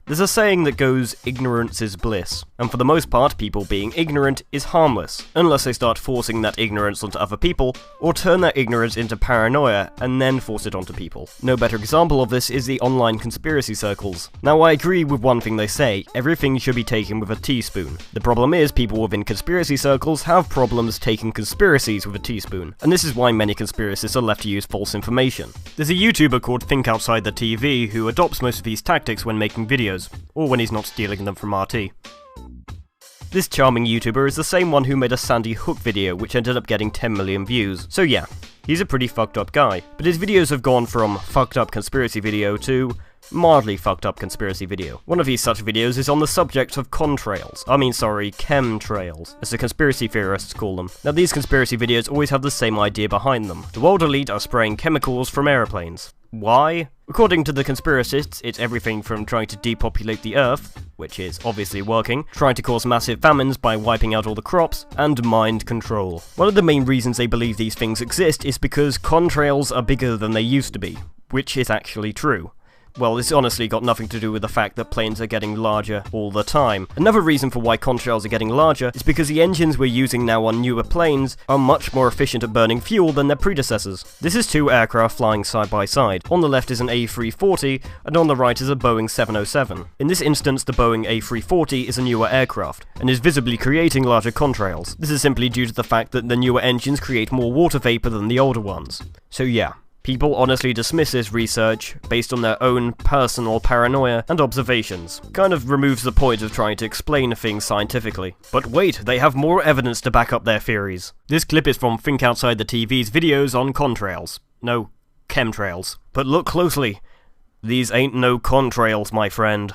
There's a saying that goes, ignorance is bliss, and for the most part, people being ignorant is harmless, unless they start forcing that ignorance onto other people, or turn that ignorance into paranoia, and then force it onto people. No better example of this is the online conspiracy circles. Now I agree with one thing they say, everything should be taken with a teaspoon. The problem is, people within conspiracy circles have problems taking conspiracies with a teaspoon, and this is why many conspiracists are left to use false information. There's a YouTuber called Think Outside the TV who adopts most of these tactics when making videos, or when he's not stealing them from RT. This charming YouTuber is the same one who made a Sandy Hook video which ended up getting 10 million views, so yeah, he's a pretty fucked up guy. But his videos have gone from fucked up conspiracy video to mildly fucked up conspiracy video. One of these such videos is on the subject of chemtrails, as the conspiracy theorists call them. Now these conspiracy videos always have the same idea behind them. The world elite are spraying chemicals from aeroplanes. Why? According to the conspiracists, it's everything from trying to depopulate the Earth, which is obviously working, trying to cause massive famines by wiping out all the crops, and mind control. One of the main reasons they believe these things exist is because contrails are bigger than they used to be, which is actually true. Well, it's honestly got nothing to do with the fact that planes are getting larger all the time. Another reason for why contrails are getting larger is because the engines we're using now on newer planes are much more efficient at burning fuel than their predecessors. This is two aircraft flying side by side. On the left is an A340, and on the right is a Boeing 707. In this instance, the Boeing A340 is a newer aircraft, and is visibly creating larger contrails. This is simply due to the fact that the newer engines create more water vapor than the older ones. So yeah. People honestly dismiss this research based on their own personal paranoia and observations. Kind of removes the point of trying to explain things scientifically. But wait, they have more evidence to back up their theories. This clip is from Think Outside the TV's videos on contrails. No, chemtrails. But look closely. These ain't no contrails, my friend.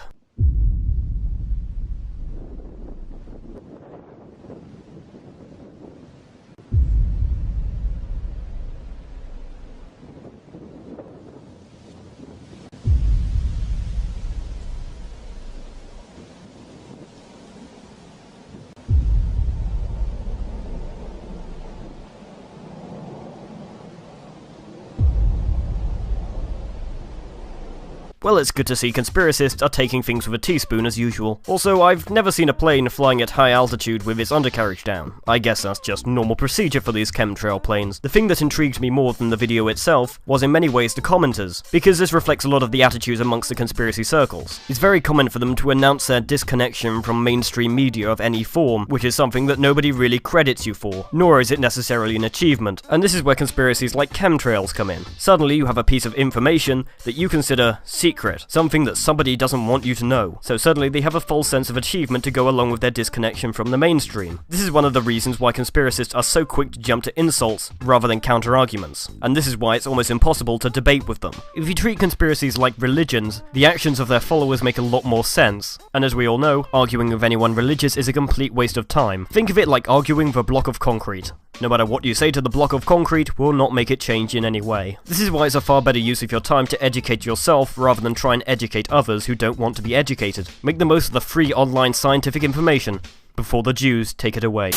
Well, it's good to see conspiracists are taking things with a teaspoon as usual. Also, I've never seen a plane flying at high altitude with its undercarriage down. I guess that's just normal procedure for these chemtrail planes. The thing that intrigued me more than the video itself was in many ways the commenters, because this reflects a lot of the attitudes amongst the conspiracy circles. It's very common for them to announce their disconnection from mainstream media of any form, which is something that nobody really credits you for, nor is it necessarily an achievement. And this is where conspiracies like chemtrails come in. Suddenly you have a piece of information that you consider secret, something that somebody doesn't want you to know. So suddenly they have a false sense of achievement to go along with their disconnection from the mainstream. This is one of the reasons why conspiracists are so quick to jump to insults rather than counter-arguments, and this is why it's almost impossible to debate with them. If you treat conspiracies like religions, the actions of their followers make a lot more sense, and as we all know, arguing with anyone religious is a complete waste of time. Think of it like arguing with a block of concrete. No matter what you say to the block of concrete will not make it change in any way. This is why it's a far better use of your time to educate yourself rather than try and educate others who don't want to be educated. Make the most of the free online scientific information before the Jews take it away.